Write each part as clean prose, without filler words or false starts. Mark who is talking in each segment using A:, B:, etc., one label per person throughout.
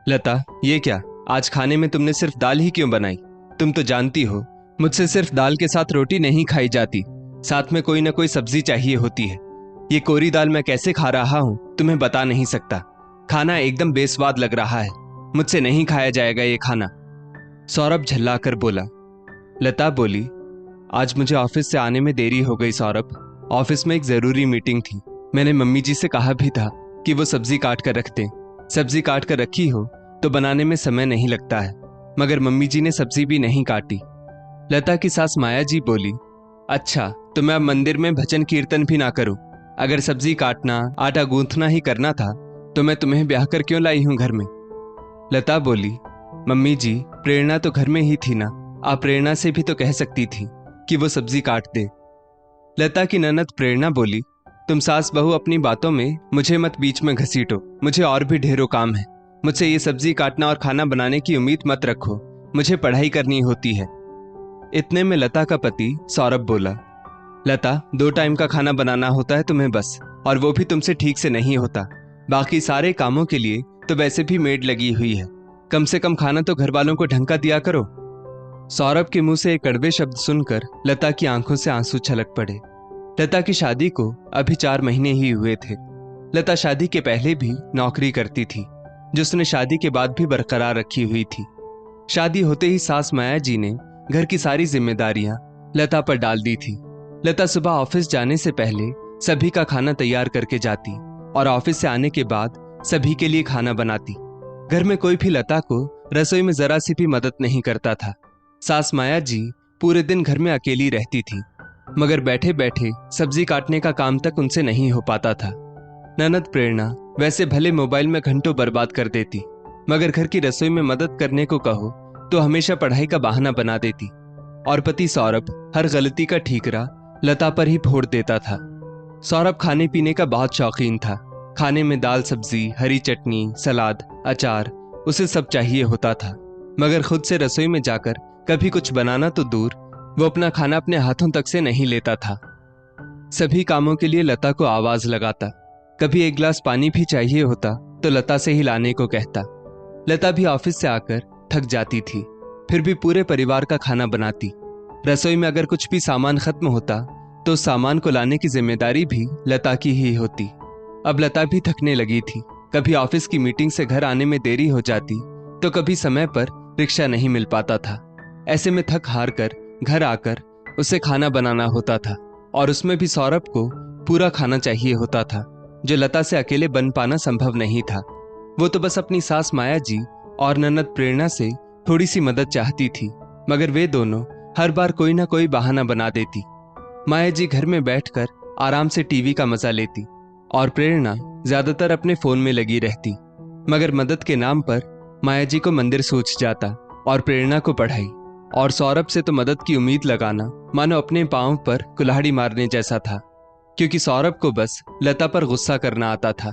A: लता, ये क्या? आज खाने में तुमने सिर्फ दाल ही क्यों बनाई? तुम तो जानती हो मुझसे सिर्फ दाल के साथ रोटी नहीं खाई जाती, साथ में कोई ना कोई सब्जी चाहिए होती है। ये कोरी दाल मैं कैसे खा रहा हूँ तुम्हें बता नहीं सकता। खाना एकदम बेस्वाद लग रहा है, मुझसे नहीं खाया जाएगा ये खाना। सौरभ झल्लाकर बोला। लता बोली, आज मुझे ऑफिस से आने में देरी हो गई सौरभ। ऑफिस में एक जरूरी मीटिंग थी। मैंने मम्मी जी से कहा भी था कि वो सब्जी काट कर रख दें। सब्जी काट कर रखी हो तो बनाने में समय नहीं लगता है, मगर मम्मी जी ने सब्जी भी नहीं काटी। लता की सास माया जी बोली, अच्छा तो मैं अब मंदिर में भजन कीर्तन भी ना करूं। अगर सब्जी काटना आटा गूंथना ही करना था तो मैं तुम्हें ब्याह कर क्यों लाई हूं घर में। लता बोली, मम्मी जी प्रेरणा तो घर में ही थी ना, आप प्रेरणा से भी तो कह सकती थी कि वो सब्जी काट दे। लता की ननद प्रेरणा बोली, तुम सास बहू अपनी बातों में मुझे मत बीच में घसीटो, मुझे और भी ढेरों काम है। मुझसे ये सब्जी काटना और खाना बनाने की उम्मीद मत रखो, मुझे पढ़ाई करनी होती है। इतने में लता का पति सौरभ बोला, लता 2 टाइम का खाना बनाना होता है तुम्हें बस, और वो भी तुमसे ठीक से नहीं होता। बाकी सारे कामों के लिए तो वैसे भी मेड लगी हुई है, कम से कम खाना तो घर वालों को ढंग का दिया करो। सौरभ के मुंह से एक कड़वे शब्द सुनकर लता की आंखों से आंसू छलक पड़े। लता की शादी को अभी 4 महीने ही हुए थे। लता शादी के पहले भी नौकरी करती थी, जो उसने शादी के बाद भी बरकरार रखी हुई थी। शादी होते ही सास माया जी ने घर की सारी जिम्मेदारियां लता पर डाल दी थी। लता सुबह ऑफिस जाने से पहले सभी का खाना तैयार करके जाती और ऑफिस से आने के बाद सभी के लिए खाना बनाती। घर में कोई भी लता को रसोई में जरा सी भी मदद नहीं करता था। सास माया जी पूरे दिन घर में अकेली रहती थी, मगर बैठे बैठे सब्जी काटने का काम तक उनसे नहीं हो पाता था। ननद प्रेरणा वैसे भले मोबाइल में घंटों बर्बाद कर देती, मगर घर की रसोई में मदद करने को कहो तो हमेशा पढ़ाई का बहाना बना देती। और पति सौरभ हर गलती का ठीकरा लता पर ही फोड़ देता था। सौरभ खाने पीने का बहुत शौकीन था। खाने में दाल सब्जी, हरी चटनी, सलाद, अचार, उसे सब चाहिए होता था, मगर खुद से रसोई में जाकर कभी कुछ बनाना तो दूर, वो अपना खाना अपने हाथों तक से नहीं लेता था। सभी कामों के लिए लता को आवाज लगाता। कभी एक गिलास पानी भी चाहिए होता तो लता से ही लाने को कहता। लता भी ऑफिस से आकर थक जाती थी, फिर भी पूरे परिवार का खाना बनाती। रसोई में अगर कुछ भी सामान खत्म होता तो उस सामान को लाने की जिम्मेदारी भी लता की ही होती। अब लता भी थकने लगी थी। कभी ऑफिस की मीटिंग से घर आने में देरी हो जाती तो कभी समय पर रिक्शा नहीं मिल पाता था। ऐसे में थक हार कर घर आकर उसे खाना बनाना होता था, और उसमें भी सौरभ को पूरा खाना चाहिए होता था, जो लता से अकेले बन पाना संभव नहीं था। वो तो बस अपनी सास माया जी और ननद प्रेरणा से थोड़ी सी मदद चाहती थी, मगर वे दोनों हर बार कोई ना कोई बहाना बना देती। माया जी घर में बैठकर आराम से टीवी का मजा लेती और प्रेरणा ज्यादातर अपने फोन में लगी रहती। मगर मदद के नाम पर माया जी को मंदिर सूझ जाता और प्रेरणा को पढ़ाई, और सौरभ से तो मदद की उम्मीद लगाना मानो अपने पांव पर कुल्हाड़ी मारने जैसा था, क्योंकि सौरभ को बस लता पर गुस्सा करना आता था।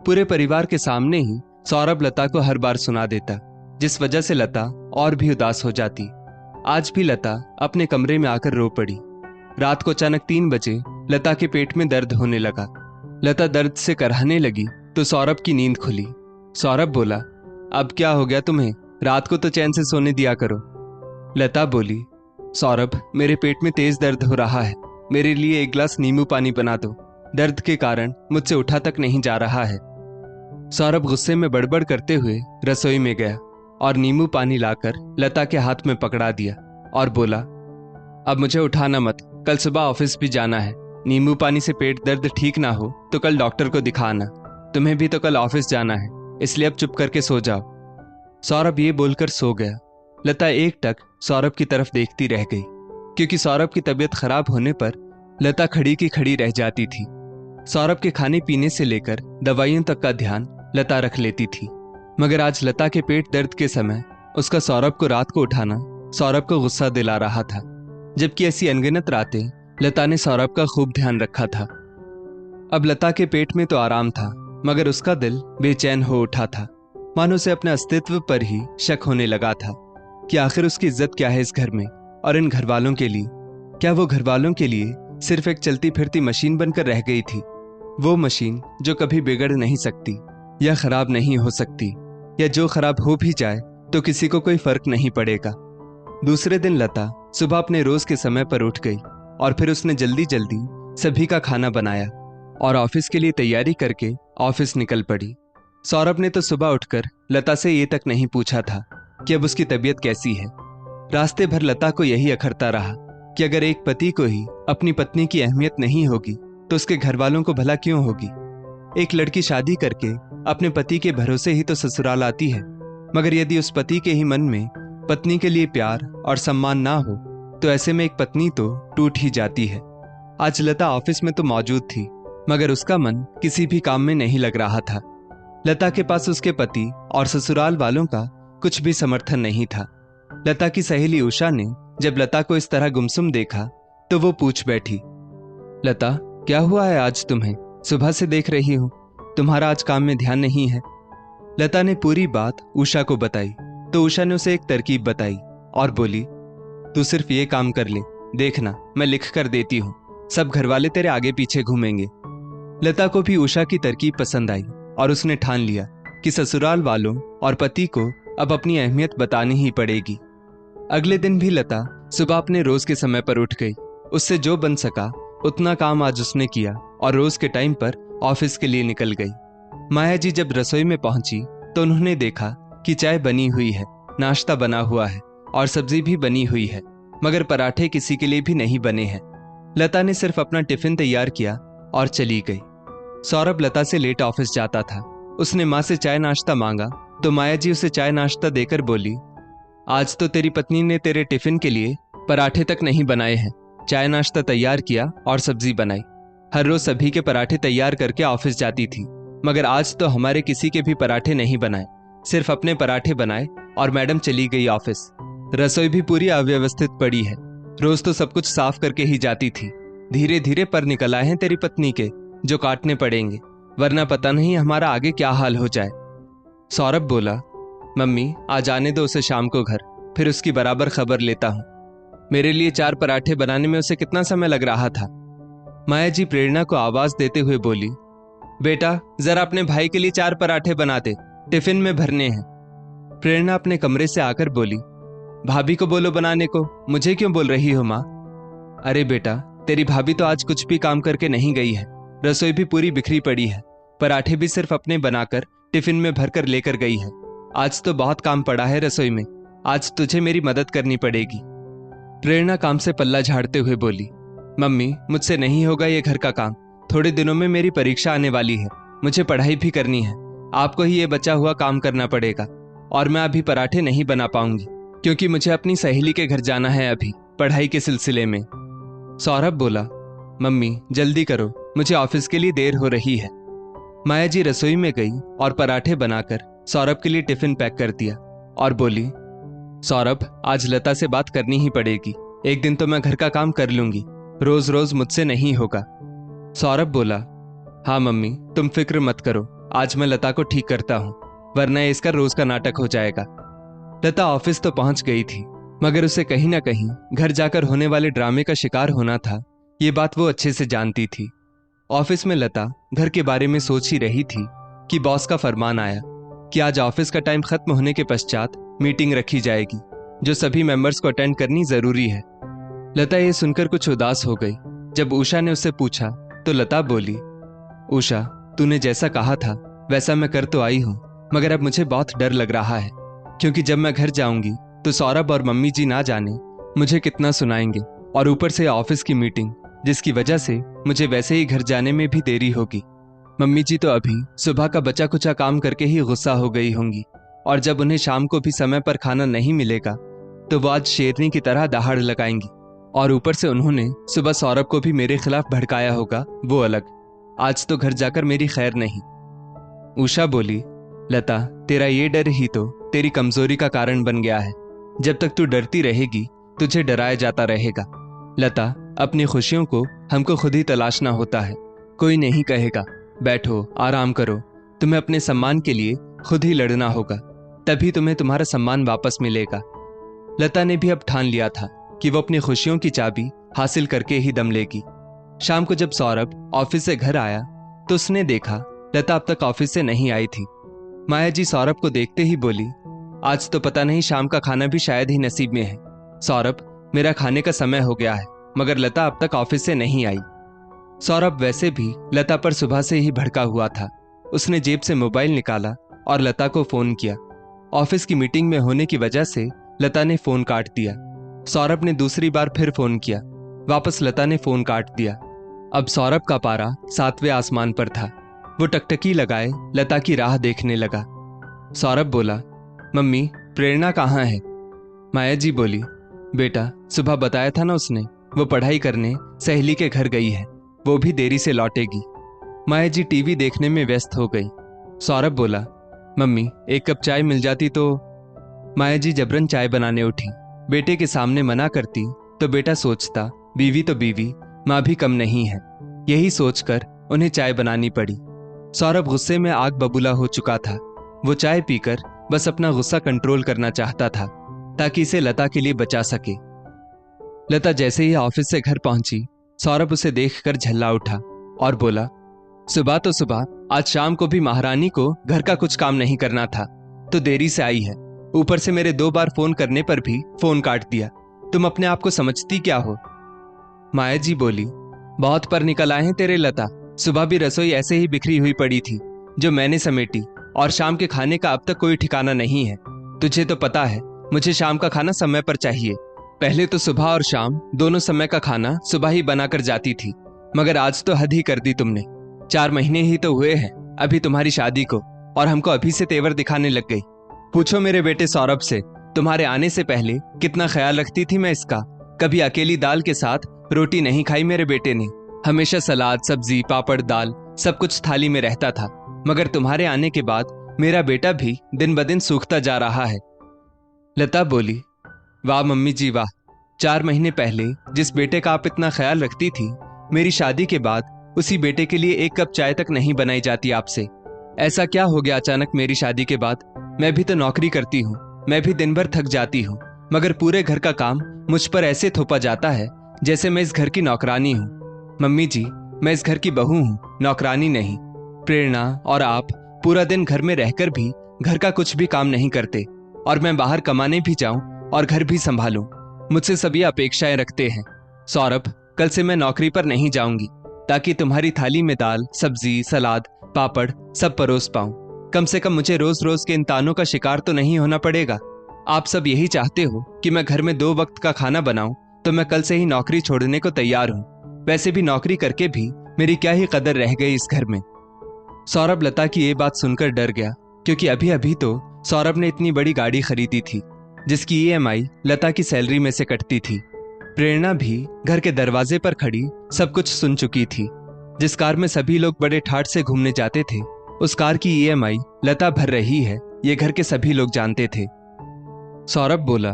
A: पूरे परिवार के सामने ही सौरभ लता को हर बार सुना देता, जिस वजह से लता और भी उदास हो जाती। आज भी लता अपने कमरे में आकर रो पड़ी। रात को अचानक 3 बजे लता के पेट में दर्द होने लगा। लता दर्द से कराहने लगी तो सौरभ की नींद खुली। सौरभ बोला, अब क्या हो गया तुम्हें? रात को तो चैन से सोने दिया करो। लता बोली, सौरभ मेरे पेट में तेज दर्द हो रहा है, मेरे लिए 1 गिलास नींबू पानी बना दो, दर्द के कारण मुझसे उठा तक नहीं जा रहा है। सौरभ गुस्से में बड़बड़ करते हुए रसोई में गया और नींबू पानी लाकर लता के हाथ में पकड़ा दिया और बोला, अब मुझे उठाना मत, कल सुबह ऑफिस भी जाना है। नींबू पानी से पेट दर्द ठीक ना हो तो कल डॉक्टर को दिखाना, तुम्हें भी तो कल ऑफिस जाना है, इसलिए अब चुप करके सो जाओ। सौरभ ये बोलकर सो गया। लता एकटक सौरभ की तरफ देखती रह गई, क्योंकि सौरभ की तबीयत खराब होने पर लता खड़ी की खड़ी रह जाती थी। सौरभ के खाने पीने से लेकर दवाइयों तक का ध्यान लता रख लेती थी, मगर आज लता के पेट दर्द के समय उसका सौरभ को रात को उठाना सौरभ को गुस्सा दिला रहा था, जबकि ऐसी अनगिनत रातें लता ने सौरभ का खूब ध्यान रखा था। अब लता के पेट में तो आराम था, मगर उसका दिल बेचैन हो उठा था, मानो उसे अपने अस्तित्व पर ही शक होने लगा था कि आखिर उसकी इज्जत क्या है इस घर में और इन घर वालों के लिए। क्या वो घर वालों के लिए सिर्फ एक चलती फिरती मशीन बनकर रह गई थी? वो मशीन जो कभी बिगड़ नहीं सकती या खराब नहीं हो सकती, या जो खराब हो भी जाए तो किसी को कोई फर्क नहीं पड़ेगा। दूसरे दिन लता सुबह अपने रोज के समय पर उठ गई और फिर उसने जल्दी जल्दी सभी का खाना बनाया और ऑफिस के लिए तैयारी करके ऑफिस निकल पड़ी। सौरभ ने तो सुबह उठकर लता से ये तक नहीं पूछा था कि अब उसकी तबीयत कैसी है। रास्ते भर लता को यही अखरता रहा कि अगर एक पति को ही अपनी पत्नी की अहमियत नहीं होगी तो उसके घर वालों को भला क्यों होगी। एक लड़की शादी करके अपने पति के भरोसे ही तो ससुराल आती है, मगर यदि उस पति के ही मन में पत्नी के लिए प्यार और सम्मान ना हो तो ऐसे में एक पत्नी तो टूट ही जाती है। आज लता ऑफिस में तो मौजूद थी, मगर उसका मन किसी भी काम में नहीं लग रहा था। लता के पास उसके पति और ससुराल वालों का कुछ भी समर्थन नहीं था। लता की सहेली उषा ने जब लता को इस तरह गुमसुम देखा तो वो पूछ बैठी, लता क्या हुआ है आज तुम्हें? सुबह से देख रही हूं तुम्हारा आज काम में ध्यान नहीं है। लता ने पूरी बात उषा को बताई तो उषा ने उसे एक तरकीब बताई और बोली, तू सिर्फ ये काम कर ले, देखना मैं लिख कर देती हूं, सब घरवाले तेरे आगे पीछे घूमेंगे। लता को भी उषा की तरकीब पसंद आई और उसने ठान लिया कि ससुराल वालों और पति को अब अपनी अहमियत बतानी ही पड़ेगी। अगले दिन भी लता सुबह अपने रोज के समय पर उठ गई। उससे जो बन सका उतना काम आज उसने किया और रोज के टाइम पर ऑफिस के लिए निकल गई। माया जी जब रसोई में पहुंची तो उन्होंने देखा कि चाय बनी हुई है, नाश्ता बना हुआ है और सब्जी भी बनी हुई है, मगर पराठे किसी के लिए भी नहीं बने हैं। लता ने सिर्फ अपना टिफिन तैयार किया और चली गई। सौरभ लता से लेट ऑफिस जाता था। उसने माँ से चाय नाश्ता मांगा तो माया जी उसे चाय नाश्ता देकर बोली, आज तो तेरी पत्नी ने तेरे टिफिन के लिए पराठे तक नहीं बनाए हैं। चाय नाश्ता तैयार किया और सब्जी बनाई। हर रोज सभी के पराठे तैयार करके ऑफिस जाती थी, मगर आज तो हमारे किसी के भी पराठे नहीं बनाए, सिर्फ अपने पराठे बनाए और मैडम चली गई ऑफिस। रसोई भी पूरी अव्यवस्थित पड़ी है, रोज तो सब कुछ साफ करके ही जाती थी। धीरे धीरे पर निकल आए हैं तेरी पत्नी के, जो काटने पड़ेंगे, वरना पता नहीं हमारा आगे क्या हाल हो जाए। सौरभ बोला, मम्मी आज आने दो उसे शाम को घर, फिर उसकी बराबर खबर लेता हूं। मेरे लिए 4 पराठे बनाने में उसे कितना समय लग रहा था। माया जी प्रेरणा को आवाज देते हुए बोली, बेटा जरा अपने भाई के लिए 4 पराठे बनाते, टिफिन में भरने हैं। प्रेरणा अपने कमरे से आकर बोली, भाभी को बोलो बनाने को, मुझे क्यों बोल रही हो माँ? अरे बेटा तेरी भाभी तो आज कुछ भी काम करके नहीं गई है, रसोई भी पूरी बिखरी पड़ी है, पराठे भी सिर्फ अपने बनाकर टिफिन में भरकर लेकर गई है। आज तो बहुत काम पड़ा है रसोई में, आज तुझे मेरी मदद करनी पड़ेगी। प्रेरणा काम से पल्ला झाड़ते हुए बोली, मम्मी मुझसे नहीं होगा ये घर का काम, थोड़े दिनों में मेरी परीक्षा आने वाली है, मुझे पढ़ाई भी करनी है, आपको ही ये बचा हुआ काम करना पड़ेगा और मैं अभी पराठे नहीं बना पाऊंगी क्योंकि मुझे अपनी सहेली के घर जाना है अभी पढ़ाई के सिलसिले में। सौरभ बोला, मम्मी जल्दी करो, मुझे ऑफिस के लिए देर हो रही है। माया जी रसोई में गई और पराठे बनाकर सौरभ के लिए टिफिन पैक कर दिया और बोली, सौरभ आज लता से बात करनी ही पड़ेगी, एक दिन तो मैं घर का काम कर लूंगी, रोज रोज मुझसे नहीं होगा। सौरभ बोला, हाँ मम्मी तुम फिक्र मत करो, आज मैं लता को ठीक करता हूँ, वरना इसका रोज का नाटक हो जाएगा। लता ऑफिस तो पहुंच गई थी, मगर उसे कहीं ना कहीं घर जाकर होने वाले ड्रामे का शिकार होना था, ये बात वो अच्छे से जानती थी। ऑफिस में लता घर के बारे में सोच ही रही थी कि बॉस का फरमान आया कि आज ऑफिस का टाइम खत्म होने के पश्चात मीटिंग रखी जाएगी, जो सभी मेंबर्स को अटेंड करनी जरूरी है। लता ये सुनकर कुछ उदास हो गई। जब उषा ने उससे पूछा तो लता बोली, उषा तूने जैसा कहा था वैसा मैं कर तो आई हूं, मगर अब मुझे बहुत डर लग रहा है, क्योंकि जब मैं घर जाऊंगी तो सौरभ और मम्मी जी ना जाने मुझे कितना सुनाएंगे, और ऊपर से ऑफिस की मीटिंग, जिसकी वजह से मुझे वैसे ही घर जाने में भी देरी होगी। मम्मी जी तो अभी सुबह का बचा कुचा काम करके ही गुस्सा हो गई होंगी, और जब उन्हें शाम को भी समय पर खाना नहीं मिलेगा तो वो आज शेरनी की तरह दहाड़ लगाएंगी, और ऊपर से उन्होंने सुबह सौरभ को भी मेरे खिलाफ भड़काया होगा, वो अलग। आज तो घर जाकर मेरी खैर नहीं। उषा बोली, लता तेरा ये डर ही तो तेरी कमजोरी का कारण बन गया है, जब तक तू डरती रहेगी तुझे डराया जाता रहेगा। लता अपनी खुशियों को हमको खुद ही तलाशना होता है, कोई नहीं कहेगा बैठो आराम करो, तुम्हें अपने सम्मान के लिए खुद ही लड़ना होगा, तभी तुम्हें तुम्हारा सम्मान वापस मिलेगा। लता ने भी अब ठान लिया था कि वो अपनी खुशियों की चाबी हासिल करके ही दम लेगी। शाम को जब सौरभ ऑफिस से घर आया तो उसने देखा लता अब तक ऑफिस से नहीं आई थी। माया जी सौरभ को देखते ही बोली, आज तो पता नहीं शाम का खाना भी शायद ही नसीब में है। सौरभ, मेरा खाने का समय हो गया है, मगर लता अब तक ऑफिस से नहीं आई। सौरभ वैसे भी लता पर सुबह से ही भड़का हुआ था। उसने जेब से मोबाइल निकाला और लता को फोन किया। ऑफिस की मीटिंग में होने की वजह से लता ने फोन काट दिया। सौरभ ने दूसरी बार फिर फोन किया। वापस लता ने फोन काट दिया। अब सौरभ का पारा 7वें आसमान पर था। वो टकटकी लगाए लता की राह देखने लगा। सौरभ बोला, मम्मी, प्रेरणा कहाँ है? माया जी बोली, बेटा, सुबह बताया था ना उसने, वो पढ़ाई करने सहेली के घर गई है, वो भी देरी से लौटेगी। माया जी टीवी देखने में व्यस्त हो गई। सौरभ बोला, मम्मी, एक कप चाय मिल जाती तो। माया जी जबरन चाय बनाने उठी। बेटे के सामने मना करती तो बेटा सोचता, बीवी तो बीवी, माँ भी कम नहीं है। यही सोचकर उन्हें चाय बनानी पड़ी। सौरभ गुस्से में आग बबूला हो चुका था। वो चाय पीकर बस अपना गुस्सा कंट्रोल करना चाहता था ताकि इसे लता के लिए बचा सके। लता जैसे ही ऑफिस से घर पहुंची, सौरभ उसे देखकर झल्ला उठा और बोला, सुबह तो सुबह, आज शाम को भी महारानी को घर का कुछ काम नहीं करना था तो देरी से आई है। ऊपर से मेरे 2 बार फोन करने पर भी फोन काट दिया। तुम अपने आप को समझती क्या हो? माया जी बोली, बहुत पर निकल आए हैं तेरे लता। सुबह भी रसोई ऐसे ही बिखरी हुई पड़ी थी जो मैंने समेटी, और शाम के खाने का अब तक कोई ठिकाना नहीं है। तुझे तो पता है मुझे शाम का खाना समय पर चाहिए। पहले तो सुबह और शाम दोनों समय का खाना सुबह ही बनाकर जाती थी, मगर आज तो हद ही कर दी तुमने। 4 महीने ही तो हुए हैं अभी तुम्हारी शादी को, और हमको अभी से तेवर दिखाने लग गई। पूछो मेरे बेटे सौरभ से, तुम्हारे आने से पहले कितना ख्याल रखती थी मैं इसका। कभी अकेली दाल के साथ रोटी नहीं खाई मेरे बेटे ने। हमेशा सलाद, सब्जी, पापड़, दाल सब कुछ थाली में रहता था। मगर तुम्हारे आने के बाद मेरा बेटा भी दिन ब दिन सूखता जा रहा है। लता बोली, वाह मम्मी जी वाह। 4 महीने पहले जिस बेटे का आप इतना ख्याल रखती थी, मेरी शादी के बाद उसी बेटे के लिए 1 कप चाय तक नहीं बनाई जाती आपसे। ऐसा क्या हो गया अचानक मेरी शादी के बाद? मैं भी तो नौकरी करती हूँ, मैं भी दिन भर थक जाती हूँ, मगर पूरे घर का काम मुझ पर ऐसे थोपा जाता है जैसे मैं इस घर की नौकरानी हूँ। मम्मी जी, मैं इस घर की बहू हूँ, नौकरानी नहीं। प्रेरणा और आप पूरा दिन घर में रहकर भी घर का कुछ भी काम नहीं करते, और मैं बाहर कमाने भी जाऊं और घर भी संभालूं। मुझसे सभी अपेक्षाएं रखते हैं। सौरभ, कल से मैं नौकरी पर नहीं जाऊंगी ताकि तुम्हारी थाली में दाल, सब्जी, सलाद, पापड़ सब परोस पाऊं। कम से कम मुझे रोज रोज के इन तानों का शिकार तो नहीं होना पड़ेगा। आप सब यही चाहते हो कि मैं घर में 2 वक्त का खाना बनाऊं, तो मैं कल से ही नौकरी छोड़ने को तैयार हूं। वैसे भी नौकरी करके भी मेरी क्या ही कदर रह गई इस घर में। सौरभ लता की ये बात सुनकर डर गया, क्योंकि अभी अभी तो सौरभ ने इतनी बड़ी गाड़ी खरीदी थी जिसकी EMI लता की सैलरी में से कटती थी। प्रेरणा भी घर के दरवाजे पर खड़ी सब कुछ सुन चुकी थी। जिस कार में सभी लोग बड़े ठाठ से घूमने जाते थे, उस कार की EMI लता भर रही है, ये घर के सभी लोग जानते थे। सौरभ बोला,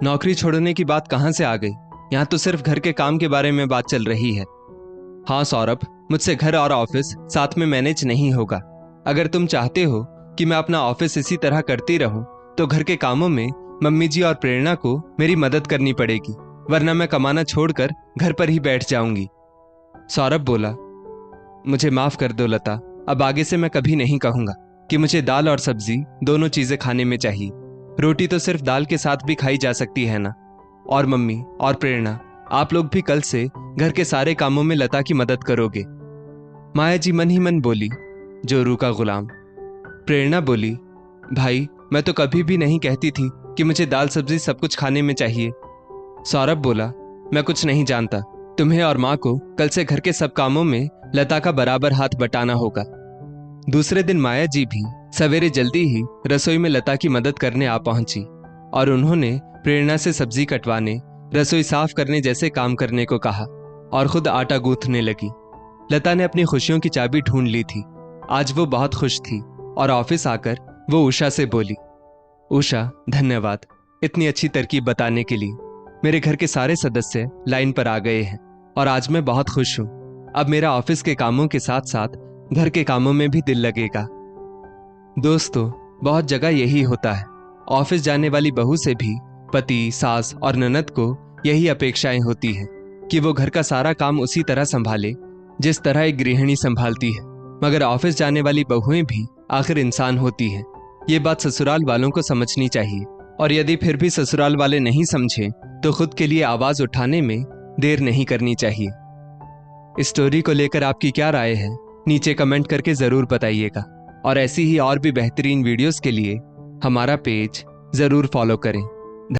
A: नौकरी छोड़ने की बात कहां से आ गई? यहाँ तो सिर्फ घर के काम के बारे में बात चल रही है। हाँ सौरभ, मुझसे घर और ऑफिस साथ में मैनेज नहीं होगा। अगर तुम चाहते हो कि मैं अपना ऑफिस इसी तरह करती रहूं, तो घर के कामों में मम्मी जी और प्रेरणा को मेरी मदद करनी पड़ेगी, वरना मैं कमाना छोड़कर घर पर ही बैठ जाऊंगी। सौरभ बोला, मुझे माफ कर दो लता, अब आगे से मैं कभी नहीं कहूंगा कि मुझे दाल और सब्जी दोनों चीजें खाने में चाहिए। रोटी तो सिर्फ दाल के साथ भी खाई जा सकती है ना। और मम्मी और प्रेरणा, आप लोग भी कल से घर के सारे कामों में लता की मदद करोगे। माया जी मन ही मन बोली, जोरू का गुलाम। प्रेरणा बोली, भाई, मैं तो कभी भी नहीं कहती थी कि मुझे दाल सब्जी सब कुछ खाने में चाहिए। सौरभ बोला, मैं कुछ नहीं जानता। तुम्हें और माँ को कल से घर के सब कामों में लता का बराबर हाथ बटाना होगा। दूसरे दिन माया जी भी सवेरे जल्दी ही रसोई में लता की मदद करने आ पहुंची, और उन्होंने प्रेरणा से सब्जी कटवाने, रसोई साफ करने जैसे काम करने को कहा, और खुद आटा गूंथने लगी। लता ने अपनी खुशियों की चाबी ढूंढ ली थी। आज वो बहुत खुश थी, और ऑफिस आकर वो उषा से बोली, उषा, धन्यवाद इतनी अच्छी तरकीब बताने के लिए। मेरे घर के सारे सदस्य लाइन पर आ गए हैं, और आज मैं बहुत खुश हूं। अब मेरा ऑफिस के कामों के साथ साथ घर के कामों में भी दिल लगेगा। दोस्तों, बहुत जगह यही होता है। ऑफिस जाने वाली बहू से भी पति, सास और ननद को यही अपेक्षाएं होती हैं कि वो घर का सारा काम उसी तरह संभाले जिस तरह एक गृहिणी संभालती है। मगर ऑफिस जाने वाली बहुएं भी आखिर इंसान होती हैं, ये बात ससुराल वालों को समझनी चाहिए, और यदि फिर भी ससुराल वाले नहीं समझे तो खुद के लिए आवाज उठाने में देर नहीं करनी चाहिए। इस स्टोरी को लेकर आपकी क्या राय है, नीचे कमेंट करके जरूर बताइएगा, और ऐसी ही और भी बेहतरीन वीडियोस के लिए हमारा पेज जरूर फॉलो करें।